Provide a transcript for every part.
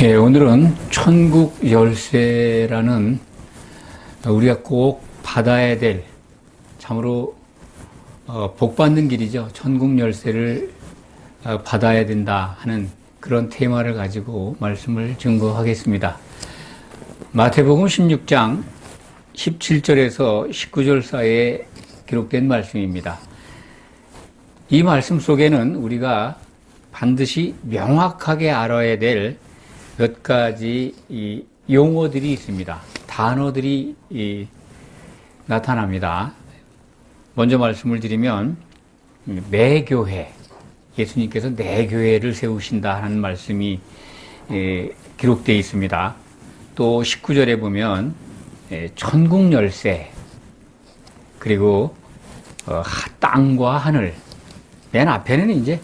예, 오늘은 천국 열쇠라는 우리가 꼭 받아야 될 참으로 복 받는 길이죠. 천국 열쇠를 받아야 된다 하는 그런 테마를 가지고 말씀을 증거하겠습니다. 마태복음 16장 17절에서 19절 사이에 기록된 말씀입니다. 이 말씀 속에는 우리가 반드시 명확하게 알아야 될 몇 가지 용어들이 있습니다. 단어들이 나타납니다. 먼저 말씀을 드리면 내 교회, 예수님께서 내 교회를 세우신다 하는 말씀이 기록되어 있습니다. 또 19절에 보면 천국 열쇠, 그리고 땅과 하늘, 맨 앞에는 이제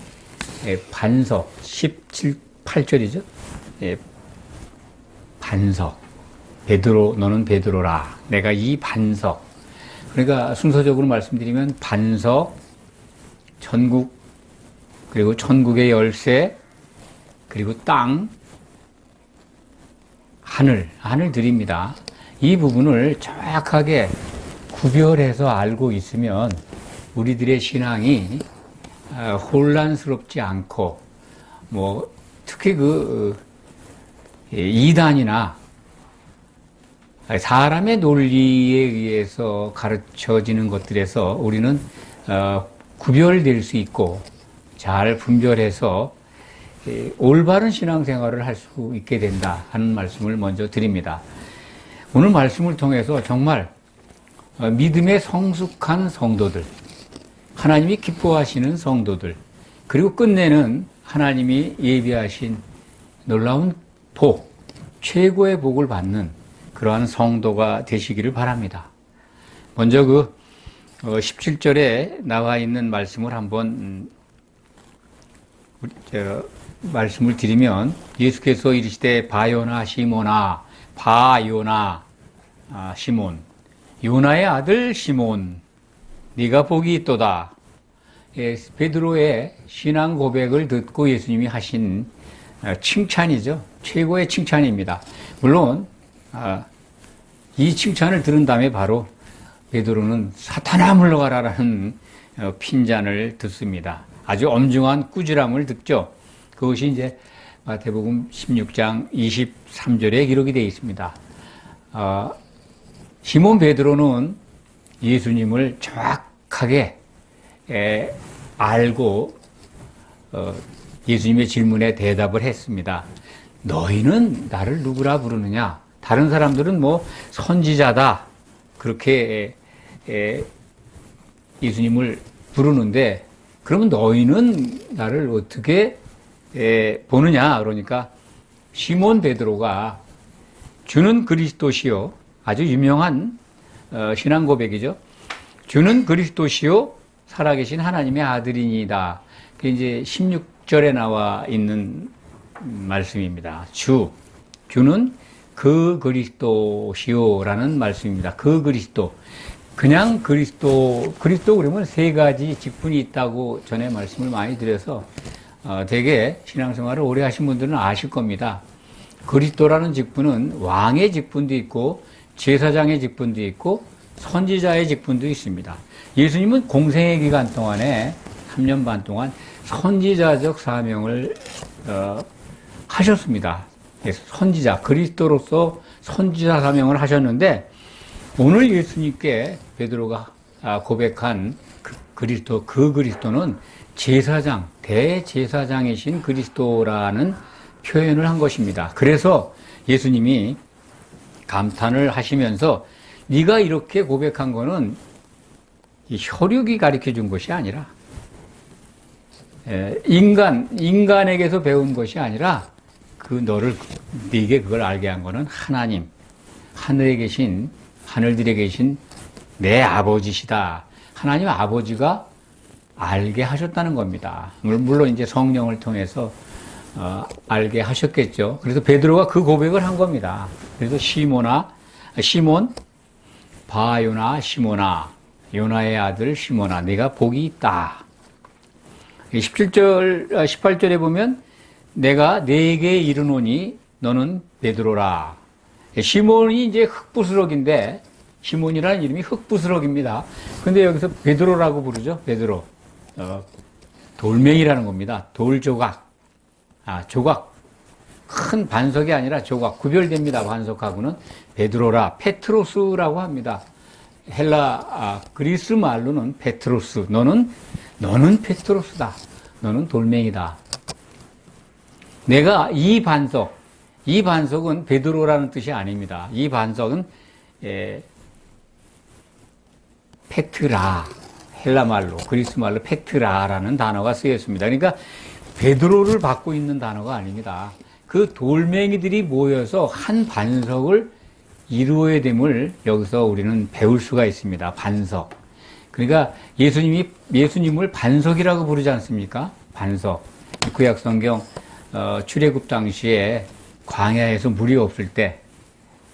반석, 18절이죠. 반석, 베드로, 너는 베드로라. 내가 이 반석. 그러니까 순서적으로 말씀드리면 반석, 천국, 그리고 천국의 열쇠, 그리고 땅, 하늘들입니다. 이 부분을 정확하게 구별해서 알고 있으면 우리들의 신앙이 혼란스럽지 않고, 특히 이단이나 사람의 논리에 의해서 가르쳐지는 것들에서 우리는 구별될 수 있고 잘 분별해서 올바른 신앙생활을 할 수 있게 된다 하는 말씀을 먼저 드립니다. 오늘 말씀을 통해서 정말 믿음의 성숙한 성도들, 하나님이 기뻐하시는 성도들, 그리고 끝내는 하나님이 예비하신 놀라운 복, 최고의 복을 받는 그러한 성도가 되시기를 바랍니다. 먼저 17절에 나와 있는 말씀을 한번 말씀을 드리면, 예수께서 이르시되 바요나 시몬아, 바요나 시몬, 요나의 아들 시몬, 네가 복이 있도다. 베드로의 신앙 고백을 듣고 예수님이 하신 칭찬이죠. 최고의 칭찬입니다. 물론 이 칭찬을 들은 다음에 바로 베드로는 사탄아 물러가라라는 핀잔을 듣습니다. 아주 엄중한 꾸지람을 듣죠. 그것이 이제 마태복음 16장 23절에 기록이 되어 있습니다. 시몬 베드로는 예수님을 정확하게 알고 예수님의 질문에 대답을 했습니다. 너희는 나를 누구라 부르느냐? 다른 사람들은 선지자다, 그렇게 예수님을 부르는데, 그러면 너희는 나를 어떻게 보느냐? 그러니까 시몬 베드로가 주는 그리스도시요, 아주 유명한 신앙 고백이죠. 주는 그리스도시요 살아계신 하나님의 아들이니다. 그게 이제 16절에 나와 있는 말씀입니다. 주는 그 그리스도시요라는 말씀입니다. 그 그리스도. 그냥 그리스도 그러면 세 가지 직분이 있다고 전에 말씀을 많이 드려서 되게 신앙생활을 오래 하신 분들은 아실 겁니다. 그리스도라는 직분은 왕의 직분도 있고 제사장의 직분도 있고 선지자의 직분도 있습니다. 예수님은 공생의 기간 동안에 3년 반 동안 선지자적 사명을 하셨습니다. 선지자, 그리스도로서 선지자 사명을 하셨는데, 오늘 예수님께 베드로가 고백한 그 그리스도는 제사장, 대제사장이신 그리스도라는 표현을 한 것입니다. 그래서 예수님이 감탄을 하시면서 네가 이렇게 고백한 거는 혈육이 가르쳐 준 것이 아니라, 인간에게서 배운 것이 아니라, 네게 그걸 알게 한 거는 하나님, 하늘들에 계신 내 아버지시다. 하나님 아버지가 알게 하셨다는 겁니다. 물론 이제 성령을 통해서 알게 하셨겠죠. 그래서 베드로가 그 고백을 한 겁니다. 그래서 시몬, 바요나 시몬아, 요나의 아들 시몬아, 네가 복이 있다. 18절에 보면 내가 네게 이르노니 너는 베드로라. 시몬이 이제 흙부스럭인데, 시몬이라는 이름이 흙부스럭입니다. 근데 여기서 베드로라고 부르죠. 베드로. 돌멩이라는 겁니다. 돌조각. 조각. 큰 반석이 아니라 조각. 구별됩니다. 반석하고는. 베드로라. 페트로스라고 합니다. 그리스 말로는 페트로스. 너는 페트로스다. 너는 돌멩이다. 내가 이 반석은 베드로라는 뜻이 아닙니다. 이 반석은 페트라, 헬라 말로, 그리스 말로 페트라라는 단어가 쓰였습니다. 그러니까 베드로를 받고 있는 단어가 아닙니다. 그 돌멩이들이 모여서 한 반석을 이루어야 됨을 여기서 우리는 배울 수가 있습니다. 반석. 그러니까 예수님을 반석이라고 부르지 않습니까? 반석. 구약 성경 출애굽 당시에 광야에서 물이 없을 때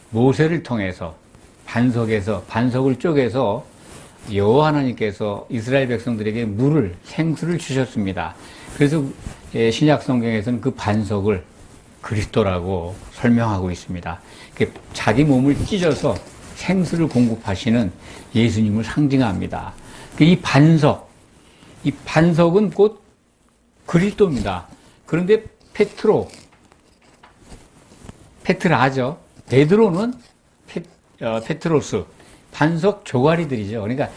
모세를 통해서 반석을 쪼개서 여호와 하나님께서 이스라엘 백성들에게 생수를 주셨습니다. 그래서 신약 성경에서는 그 반석을 그리스도라고 설명하고 있습니다. 자기 몸을 찢어서 생수를 공급하시는 예수님을 상징합니다. 이 반석은 곧 그리스도입니다. 그런데 페트라죠. 베드로는 페트로스, 반석 조가리들이죠. 그러니까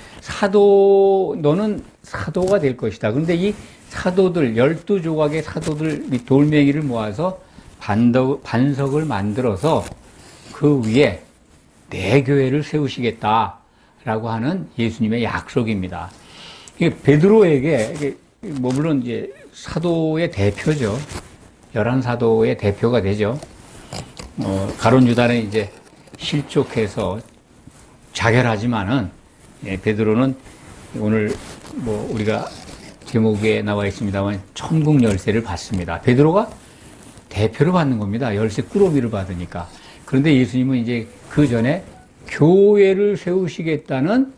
너는 사도가 될 것이다. 그런데 이 사도들, 12조각의 사도들, 이 돌멩이를 모아서 반석을 만들어서 그 위에 내 교회를 세우시겠다라고 하는 예수님의 약속입니다. 베드로에게, 물론 이제 사도의 대표죠. 11사도의 대표가 되죠. 가룟 유다는 이제 실족해서 자결하지만은, 베드로는 오늘 우리가 제목에 나와 있습니다만 천국 열쇠를 받습니다. 베드로가 대표로 받는 겁니다. 열쇠 꾸러미를 받으니까. 그런데 예수님은 이제 그 전에 교회를 세우시겠다는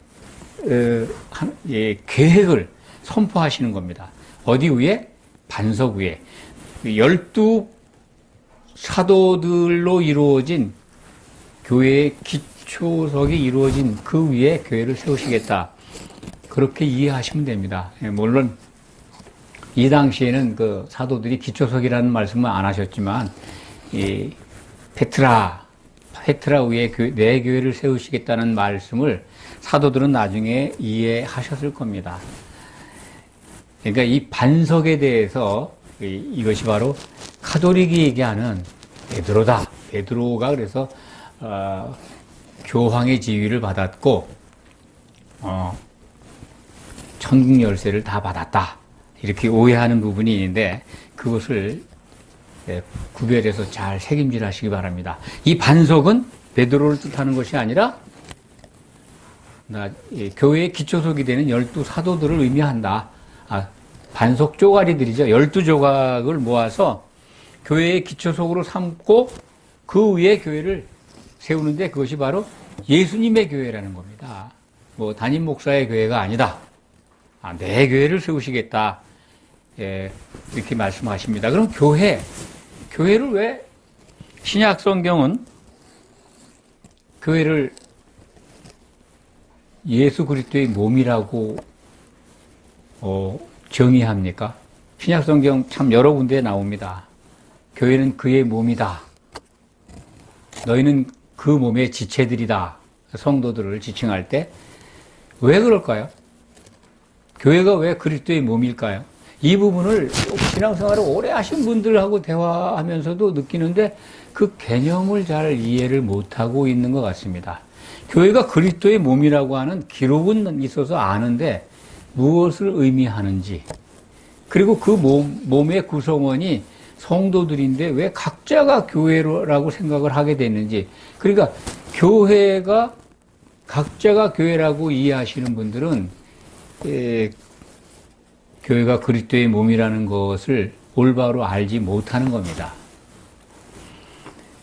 계획을 선포하시는 겁니다. 어디 위에? 반석 위에. 12사도들로 이루어진 교회의 기초석이 이루어진 그 위에 교회를 세우시겠다. 그렇게 이해하시면 됩니다. 물론 이 당시에는 그 사도들이 기초석이라는 말씀은 안 하셨지만, 이 페트라 위에 내 교회를 세우시겠다는 말씀을 사도들은 나중에 이해하셨을 겁니다. 그러니까 이 반석에 대해서 이것이 바로 카톨릭이 얘기하는 베드로다. 베드로가 그래서 교황의 지위를 받았고 천국 열쇠를 다 받았다. 이렇게 오해하는 부분이 있는데 그것을 구별해서 잘 책임질 하시기 바랍니다. 이 반석은 베드로를 뜻하는 것이 아니라 교회의 기초석이 되는 12사도들을 의미한다. 반석 쪼가리들이죠. 12조각을 모아서 교회의 기초석으로 삼고 그 위에 교회를 세우는데 그것이 바로 예수님의 교회라는 겁니다. 담임 목사의 교회가 아니다. 내 교회를 세우시겠다. 이렇게 말씀하십니다. 그럼 교회를 왜 신약 성경은 교회를 예수 그리스도의 몸이라고 정의합니까? 신약 성경 참 여러 군데에 나옵니다. 교회는 그의 몸이다. 너희는 그 몸의 지체들이다. 성도들을 지칭할 때 왜 그럴까요? 교회가 왜 그리스도의 몸일까요? 이 부분을 신앙생활을 오래 하신 분들하고 대화하면서도 느끼는데 그 개념을 잘 이해를 못하고 있는 것 같습니다. 교회가 그리스도의 몸이라고 하는 기록은 있어서 아는데 무엇을 의미하는지, 그리고 그 몸의 구성원이 성도들인데 왜 각자가 교회라고 생각을 하게 됐는지, 그러니까 교회가 각자가 교회라고 이해하시는 분들은 교회가 그리스도의 몸이라는 것을 올바로 알지 못하는 겁니다.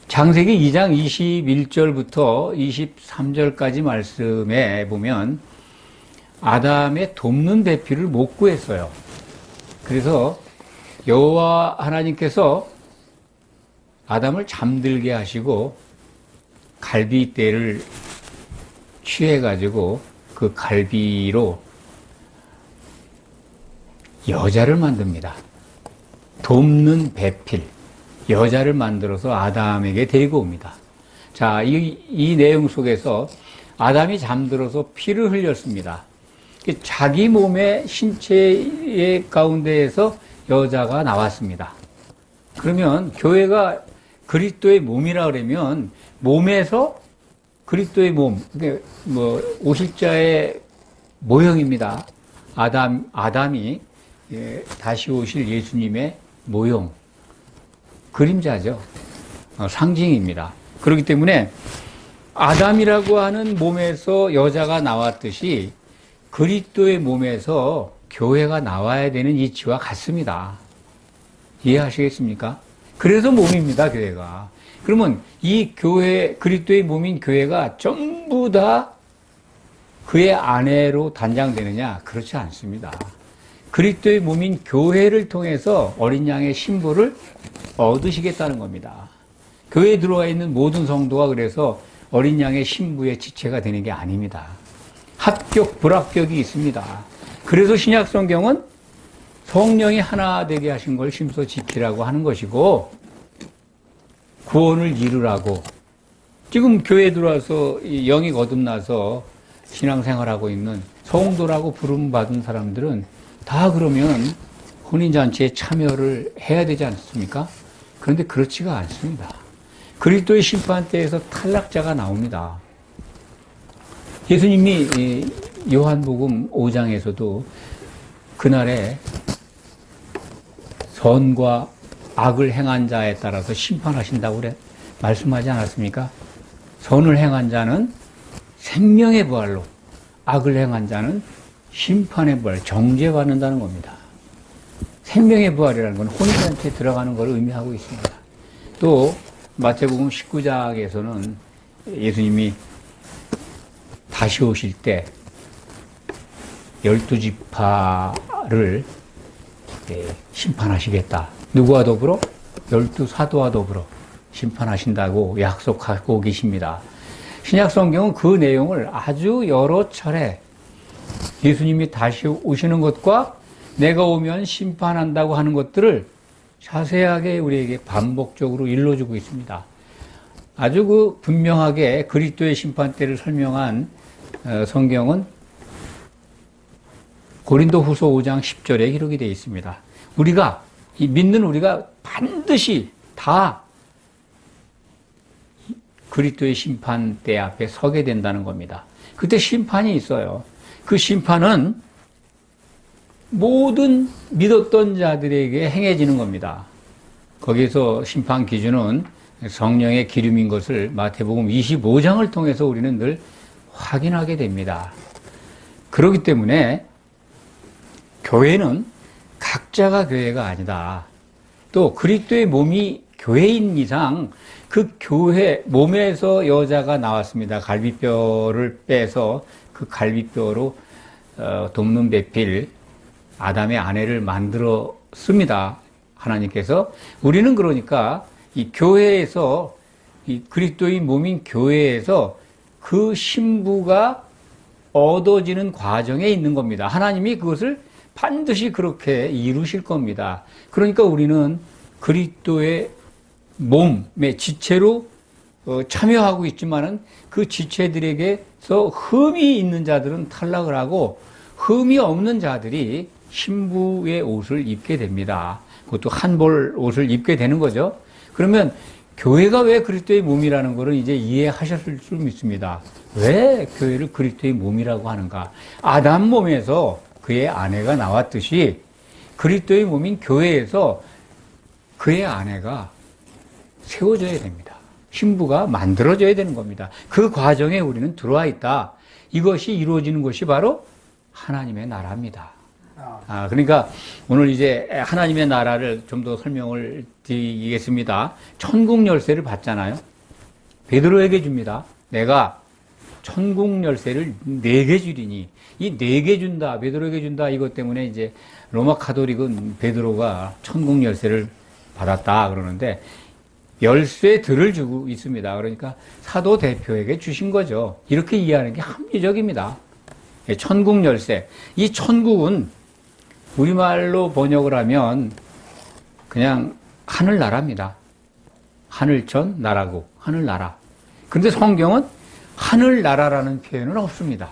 창세기 2장 21절부터 23절까지 말씀에 보면 아담의 돕는 배필을 못 구했어요. 그래서 여호와 하나님께서 아담을 잠들게 하시고 갈비대를 취해가지고 그 갈비로 여자를 만듭니다. 돕는 배필, 여자를 만들어서 아담에게 데리고 옵니다. 자, 이 내용 속에서 아담이 잠들어서 피를 흘렸습니다. 자기 몸의 신체의 가운데에서 여자가 나왔습니다. 그러면 교회가 그리스도의 몸이라 그러면 몸에서 그리스도의 몸, 뭐 오실자의 모형입니다. 아담이 다시 오실 예수님의 모형, 그림자죠. 상징입니다. 그렇기 때문에 아담이라고 하는 몸에서 여자가 나왔듯이 그리스도의 몸에서 교회가 나와야 되는 이치와 같습니다. 이해하시겠습니까? 그래서 몸입니다, 교회가. 그러면 이 교회, 그리스도의 몸인 교회가 전부 다 그의 아내로 단장되느냐? 그렇지 않습니다. 그리스도의 몸인 교회를 통해서 어린 양의 신부를 얻으시겠다는 겁니다. 교회에 들어와 있는 모든 성도가 그래서 어린 양의 신부의 지체가 되는 게 아닙니다. 합격, 불합격이 있습니다. 그래서 신약 성경은 성령이 하나 되게 하신 걸 심소 지키라고 하는 것이고, 구원을 이루라고. 지금 교회에 들어와서 영이 거듭나서 신앙생활하고 있는 성도라고 부름받은 사람들은 다 그러면 혼인잔치에 참여를 해야 되지 않습니까? 그런데 그렇지가 않습니다. 그리스도의 심판대에서 탈락자가 나옵니다. 예수님이 요한복음 5장에서도 그날에 선과 악을 행한 자에 따라서 심판하신다고 그래 말씀하지 않았습니까? 선을 행한 자는 생명의 부활로, 악을 행한 자는 심판의 부활, 정죄받는다는 겁니다. 생명의 부활이라는 건 혼인잔치에 들어가는 걸 의미하고 있습니다. 또 마태복음 19장에서는 예수님이 다시 오실 때 12지파를 심판하시겠다. 누구와 더불어? 12사도와 더불어 심판하신다고 약속하고 계십니다. 신약성경은 그 내용을 아주 여러 차례 예수님이 다시 오시는 것과 내가 오면 심판한다고 하는 것들을 자세하게 우리에게 반복적으로 일러주고 있습니다. 아주 그 분명하게 그리스도의 심판대를 설명한 성경은 고린도후서 5장 10절에 기록이 되어 있습니다. 우리가 믿는 우리가 반드시 다 그리스도의 심판대 앞에 서게 된다는 겁니다. 그때 심판이 있어요. 그 심판은 모든 믿었던 자들에게 행해지는 겁니다. 거기서 심판 기준은 성령의 기름인 것을 마태복음 25장을 통해서 우리는 늘 확인하게 됩니다. 그렇기 때문에 교회는 각자가 교회가 아니다. 또 그리스도의 몸이 교회인 이상 그 교회 몸에서 여자가 나왔습니다. 갈비뼈를 빼서 그 갈비뼈로 돕는 배필 아담의 아내를 만들었습니다. 하나님께서. 우리는 그러니까 이 교회에서 이 그리스도의 몸인 교회에서 그 신부가 얻어지는 과정에 있는 겁니다. 하나님이 그것을 반드시 그렇게 이루실 겁니다. 그러니까 우리는 그리스도의 몸의 지체로 참여하고 있지만은 그 지체들에게서 흠이 있는 자들은 탈락을 하고 흠이 없는 자들이 신부의 옷을 입게 됩니다. 그것도 한벌 옷을 입게 되는 거죠. 그러면 교회가 왜 그리스도의 몸이라는 것을 이제 이해하셨을 줄 믿습니다. 왜 교회를 그리스도의 몸이라고 하는가? 아담 몸에서 그의 아내가 나왔듯이 그리스도의 몸인 교회에서 그의 아내가 세워져야 됩니다. 신부가 만들어져야 되는 겁니다. 그 과정에 우리는 들어와 있다. 이것이 이루어지는 것이 바로 하나님의 나라입니다. 그러니까 오늘 이제 하나님의 나라를 좀 더 설명을 드리겠습니다. 천국 열쇠를 받잖아요. 베드로에게 줍니다. 내가 천국 열쇠를 4개 주리니, 이 4개 준다, 베드로에게 준다, 이것 때문에 이제 로마 카톨릭은 베드로가 천국 열쇠를 받았다 그러는데, 열쇠들을 주고 있습니다. 그러니까 사도 대표에게 주신 거죠. 이렇게 이해하는 게 합리적입니다. 천국 열쇠. 이 천국은 우리말로 번역을 하면 그냥 하늘나라입니다. 하늘천 나라고, 하늘나라. 그런데 성경은 하늘나라라는 표현은 없습니다.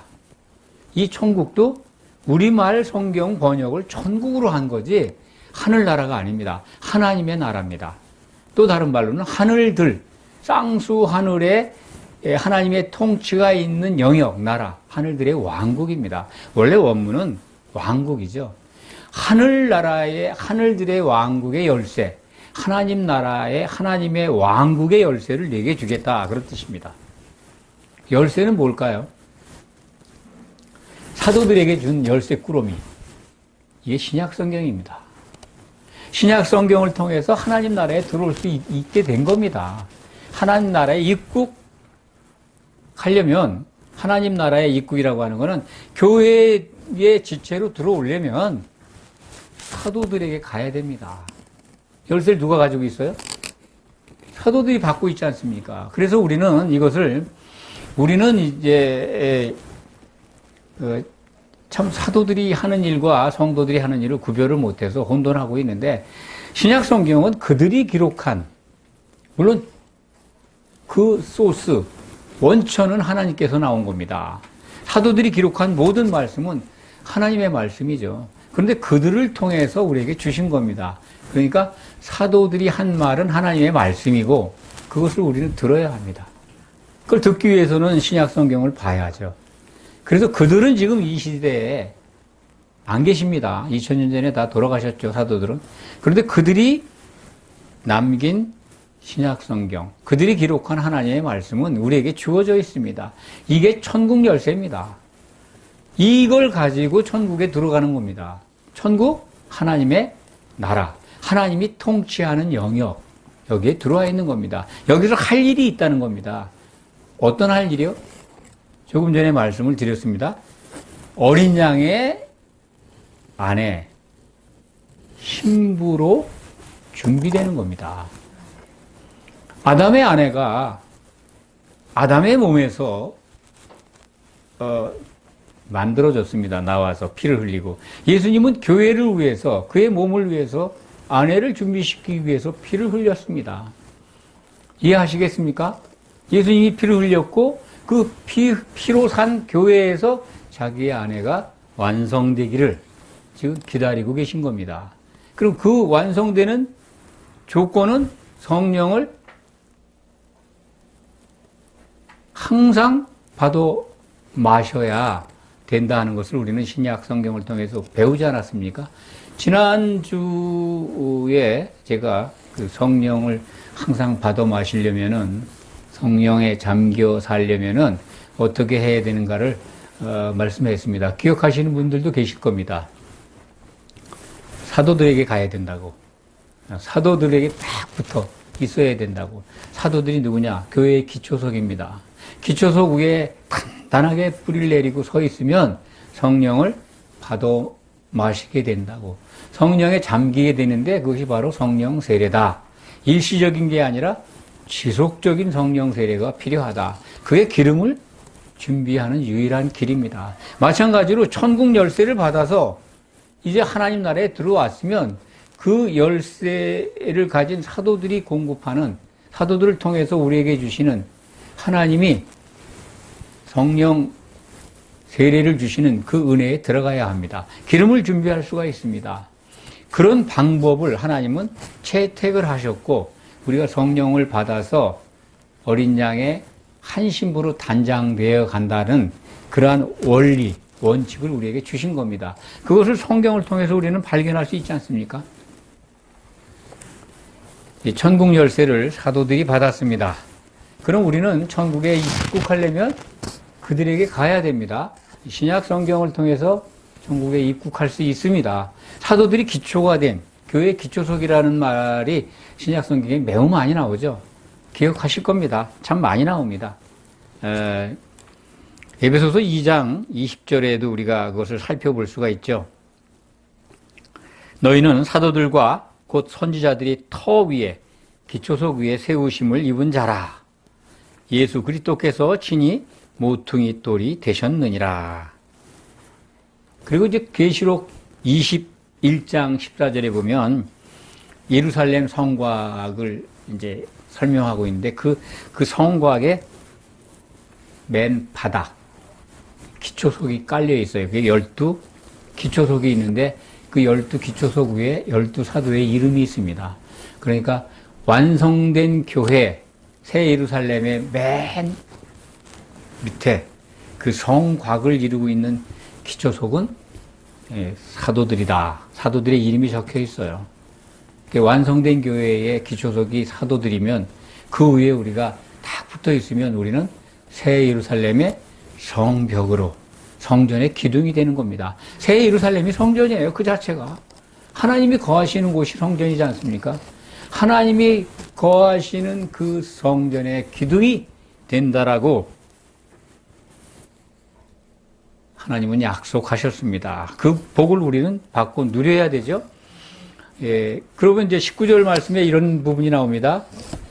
이 천국도 우리말 성경 번역을 천국으로 한 거지 하늘나라가 아닙니다. 하나님의 나라입니다. 또 다른 말로는 하늘들, 쌍수 하늘에 하나님의 통치가 있는 영역, 나라, 하늘들의 왕국입니다. 원래 원문은 왕국이죠. 하늘나라의, 하늘들의 왕국의 열쇠, 하나님 나라의 하나님의 왕국의 열쇠를 내게 주겠다. 그런 뜻입니다. 열쇠는 뭘까요? 사도들에게 준 열쇠 꾸러미. 이게 신약 성경입니다. 신약 성경을 통해서 하나님 나라에 들어올 수 있게 된 겁니다. 하나님 나라에 입국하려면, 하나님 나라의 입국이라고 하는 것은 교회의 지체로 들어오려면 사도들에게 가야 됩니다. 열쇠를 누가 가지고 있어요? 사도들이 받고 있지 않습니까? 그래서 우리는 이제 참 사도들이 하는 일과 성도들이 하는 일을 구별을 못해서 혼돈하고 있는데, 신약 성경은 그들이 기록한, 물론 그 소스, 원천은 하나님께서 나온 겁니다. 사도들이 기록한 모든 말씀은 하나님의 말씀이죠. 그런데 그들을 통해서 우리에게 주신 겁니다. 그러니까 사도들이 한 말은 하나님의 말씀이고 그것을 우리는 들어야 합니다. 그걸 듣기 위해서는 신약 성경을 봐야죠. 그래서 그들은 지금 이 시대에 안 계십니다. 2000년 전에 다 돌아가셨죠, 사도들은. 그런데 그들이 남긴 신약 성경, 그들이 기록한 하나님의 말씀은 우리에게 주어져 있습니다. 이게 천국 열쇠입니다. 이걸 가지고 천국에 들어가는 겁니다. 천국, 하나님의 나라, 하나님이 통치하는 영역, 여기에 들어와 있는 겁니다. 여기서 할 일이 있다는 겁니다. 어떤 할 일이요? 조금 전에 말씀을 드렸습니다. 어린 양의 아내, 신부로 준비되는 겁니다. 아담의 아내가 아담의 몸에서 만들어졌습니다. 나와서 피를 흘리고. 예수님은 교회를 위해서, 그의 몸을 위해서 아내를 준비시키기 위해서 피를 흘렸습니다. 이해하시겠습니까? 예수님이 피를 흘렸고 그 피로 산 교회에서 자기의 아내가 완성되기를 지금 기다리고 계신 겁니다. 그럼 그 완성되는 조건은 성령을 항상 받아 마셔야 된다 하는 것을 우리는 신약 성경을 통해서 배우지 않았습니까? 지난주에 제가 그 성령을 항상 받아 마시려면은, 성령에 잠겨 살려면은 어떻게 해야 되는가를 말씀했습니다. 기억하시는 분들도 계실 겁니다. 사도들에게 가야 된다고. 사도들에게 딱 붙어 있어야 된다고. 사도들이 누구냐? 교회의 기초석입니다. 기초석 위에 단단하게 뿌리를 내리고 서 있으면 성령을 받아 마시게 된다고. 성령에 잠기게 되는데 그것이 바로 성령 세례다. 일시적인 게 아니라 지속적인 성령 세례가 필요하다. 그의 기름을 준비하는 유일한 길입니다. 마찬가지로 천국 열쇠를 받아서 이제 하나님 나라에 들어왔으면 그 열쇠를 가진 사도들이 공급하는, 사도들을 통해서 우리에게 주시는 하나님이 성령 세례를 주시는 그 은혜에 들어가야 합니다. 기름을 준비할 수가 있습니다. 그런 방법을 하나님은 채택을 하셨고, 우리가 성령을 받아서 어린 양의 한 신부로 단장되어 간다는 그러한 원리, 원칙을 우리에게 주신 겁니다. 그것을 성경을 통해서 우리는 발견할 수 있지 않습니까? 이 천국 열쇠를 사도들이 받았습니다. 그럼 우리는 천국에 입국하려면 그들에게 가야 됩니다. 신약 성경을 통해서 천국에 입국할 수 있습니다. 사도들이 기초가 된, 교회의 기초석이라는 말이 신약 성경에 매우 많이 나오죠. 기억하실 겁니다. 참 많이 나옵니다. 에베소서 2장 20절에도 우리가 그것을 살펴볼 수가 있죠. 너희는 사도들과 곧 선지자들이 터 위에 기초석 위에 세우심을 입은 자라. 예수 그리스도께서 친히 모퉁이 돌이 되셨느니라. 그리고 이제 계시록 21장 14절에 보면 예루살렘 성곽을 이제 설명하고 있는데 그 성곽의 맨 바닥 기초석이 깔려 있어요. 그게 12 기초석이 있는데 그 12 기초석 위에 12사도의 이름이 있습니다. 그러니까 완성된 교회 새 예루살렘의 맨 밑에 그 성곽을 이루고 있는 기초석은 사도들이다. 사도들의 이름이 적혀 있어요. 완성된 교회의 기초석이 사도들이면 그 위에 우리가 딱 붙어 있으면 우리는 새 예루살렘의 성벽으로 성전의 기둥이 되는 겁니다. 새 예루살렘이 성전이에요. 그 자체가. 하나님이 거하시는 곳이 성전이지 않습니까? 하나님이 거하시는 그 성전의 기둥이 된다라고 하나님은 약속하셨습니다. 그 복을 우리는 받고 누려야 되죠. 예, 그러면 이제 19절 말씀에 이런 부분이 나옵니다.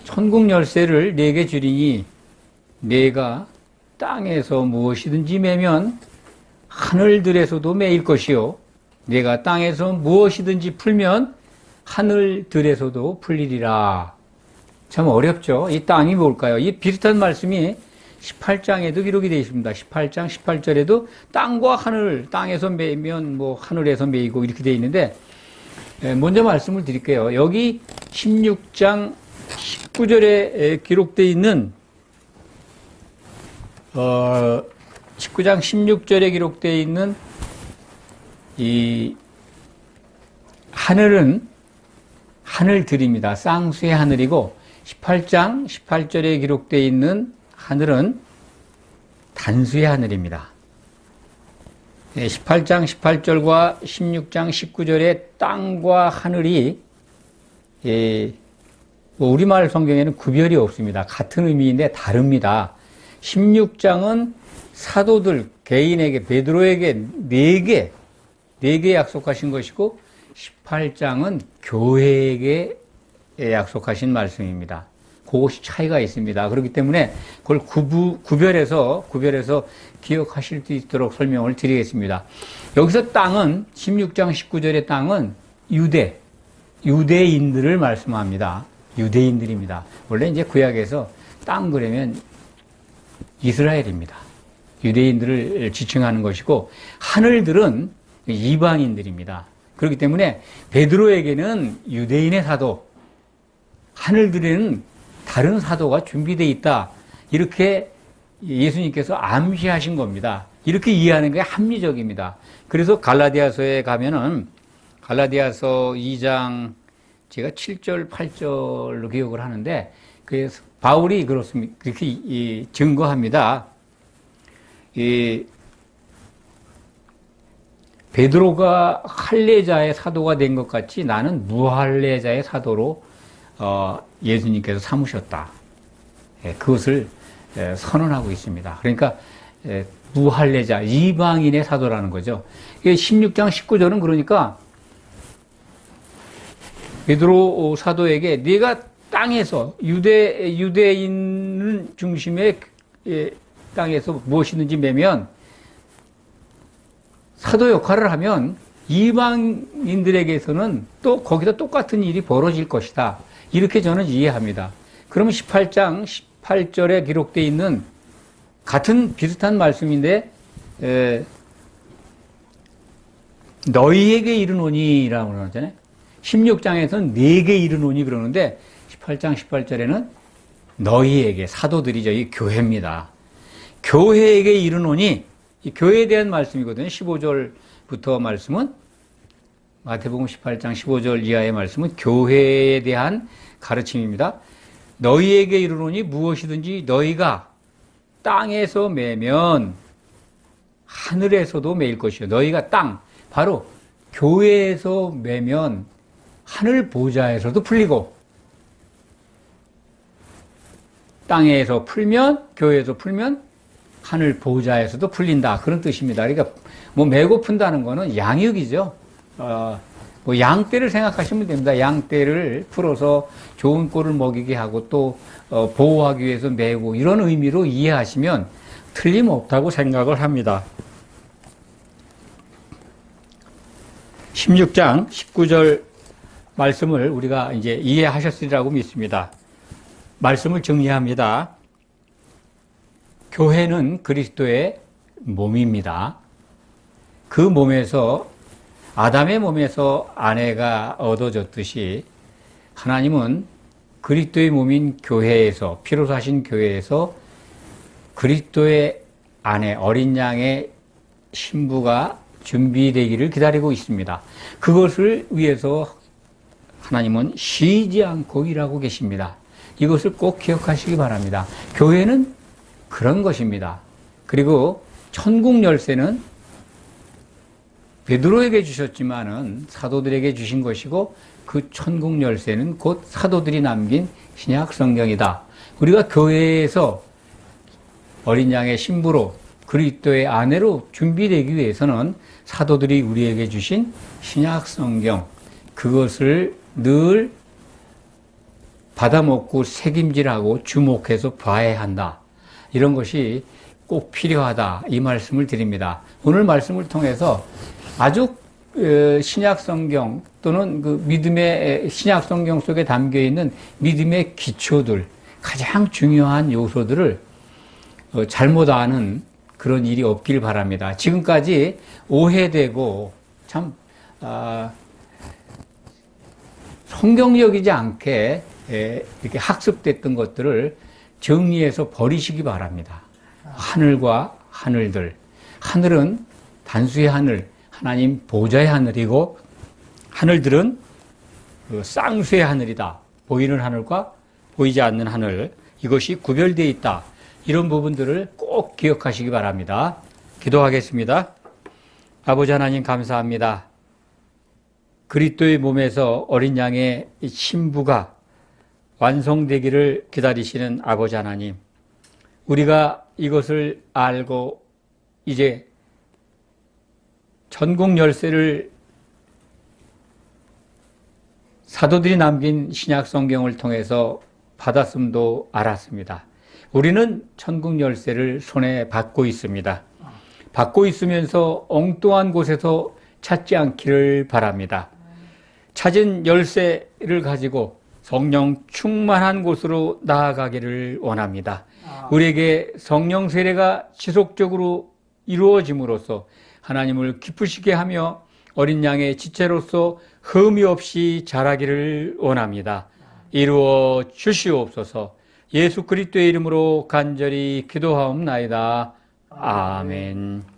천국 열쇠를 내게 주리니 내가 땅에서 무엇이든지 매면 하늘들에서도 매일 것이요 내가 땅에서 무엇이든지 풀면 하늘들에서도 풀리리라. 참 어렵죠. 이 땅이 뭘까요? 이 비슷한 말씀이 18장에도 기록이 되어 있습니다. 18장 18절에도 땅과 하늘, 땅에서 매면 뭐 하늘에서 매이고 이렇게 되어 있는데 먼저 말씀을 드릴게요. 여기 16장 19절에 기록되어 있는 19장 16절에 기록되어 있는 이 하늘은 하늘들입니다. 쌍수의 하늘이고 18장 18절에 기록되어 있는 하늘은 단수의 하늘입니다. 18장 18절과 16장 19절의 땅과 하늘이 우리말 성경에는 구별이 없습니다. 같은 의미인데 다릅니다. 16장은 사도들 개인에게 베드로에게 4개 약속하신 것이고 18장은 교회에게 약속하신 말씀입니다. 그것이 차이가 있습니다. 그렇기 때문에 그걸 구별해서 기억하실 수 있도록 설명을 드리겠습니다. 여기서 땅은 16장 19절의 땅은 유대인들을 말씀합니다. 유대인들입니다. 원래 이제 구약에서 땅 그러면 이스라엘입니다. 유대인들을 지칭하는 것이고 하늘들은 이방인들입니다. 그렇기 때문에 베드로에게는 유대인의 사도, 하늘들에는 다른 사도가 준비되어 있다. 이렇게 예수님께서 암시하신 겁니다. 이렇게 이해하는 게 합리적입니다. 그래서 갈라디아서에 가면은 갈라디아서 2장 제가 7절, 8절로 기억을 하는데 그래서 바울이 그렇습니다. 그렇게 증거합니다. 베드로가 할례자의 사도가 된 것 같이 나는 무할례자의 사도로 예수님께서 삼으셨다. 그것을 선언하고 있습니다. 그러니까 무할례자, 이방인의 사도라는 거죠. 16장 19절은 그러니까 베드로 사도에게 네가 땅에서 유대인 중심의 땅에서 무엇이든지 매면 사도 역할을 하면 이방인들에게서는 또 거기다 똑같은 일이 벌어질 것이다. 이렇게 저는 이해합니다. 그러면 18장 18절에 기록되어 있는 같은 비슷한 말씀인데 너희에게 이르노니라고 그러잖아요. 16장에서는 네게 이르노니 그러는데 18장 18절에는 너희에게 사도들이죠. 이 교회입니다. 교회에게 이르노니 이 교회에 대한 말씀이거든요. 15절부터 말씀은 마태복음 18장 15절 이하의 말씀은 교회에 대한 가르침입니다. 너희에게 이르노니 무엇이든지 너희가 땅에서 매면 하늘에서도 매일 것이요. 너희가 땅, 바로 교회에서 매면 하늘 보좌에서도 풀리고 땅에서 풀면 교회에서 풀면 하늘 보좌에서도 풀린다. 그런 뜻입니다. 그러니까 뭐 매고 푼다는 거는 양육이죠. 뭐 양떼를 생각하시면 됩니다. 양떼를 풀어서 좋은 꼴을 먹이게 하고 또 보호하기 위해서 메고 이런 의미로 이해하시면 틀림없다고 생각을 합니다. 16장 19절 말씀을 우리가 이제 이해하셨으리라고 믿습니다. 말씀을 정리합니다. 교회는 그리스도의 몸입니다. 그 몸에서 아담의 몸에서 아내가 얻어졌듯이 하나님은 그리스도의 몸인 교회에서 피로 사신 교회에서 그리스도의 아내 어린 양의 신부가 준비되기를 기다리고 있습니다. 그것을 위해서 하나님은 쉬지 않고 일하고 계십니다. 이것을 꼭 기억하시기 바랍니다. 교회는 그런 것입니다. 그리고 천국 열쇠는 베드로에게 주셨지만은 사도들에게 주신 것이고 그 천국 열쇠는 곧 사도들이 남긴 신약 성경이다. 우리가 교회에서 어린 양의 신부로 그리스도의 아내로 준비되기 위해서는 사도들이 우리에게 주신 신약 성경 그것을 늘 받아먹고 책임질하고 주목해서 봐야 한다. 이런 것이 꼭 필요하다. 이 말씀을 드립니다. 오늘 말씀을 통해서 아주 신약 성경 또는 그 믿음의 신약 성경 속에 담겨 있는 믿음의 기초들, 가장 중요한 요소들을 잘못 아는 그런 일이 없길 바랍니다. 지금까지 오해되고 참 성경적이지 않게 이렇게 학습됐던 것들을 정리해서 버리시기 바랍니다. 하늘과 하늘들, 하늘은 단수의 하늘, 하나님 보좌의 하늘이고 하늘들은 쌍수의 하늘이다. 보이는 하늘과 보이지 않는 하늘, 이것이 구별되어 있다. 이런 부분들을 꼭 기억하시기 바랍니다. 기도하겠습니다. 아버지 하나님 감사합니다. 그리스도의 몸에서 어린 양의 신부가 완성되기를 기다리시는 아버지 하나님, 우리가 이것을 알고 이제 천국 열쇠를 사도들이 남긴 신약 성경을 통해서 받았음도 알았습니다. 우리는 천국 열쇠를 손에 받고 있습니다. 받고 있으면서 엉뚱한 곳에서 찾지 않기를 바랍니다. 찾은 열쇠를 가지고 성령 충만한 곳으로 나아가기를 원합니다. 우리에게 성령 세례가 지속적으로 이루어짐으로써 하나님을 기쁘시게 하며 어린 양의 지체로서 흠이 없이 자라기를 원합니다. 이루어 주시옵소서. 예수 그리스도의 이름으로 간절히 기도하옵나이다. 아멘.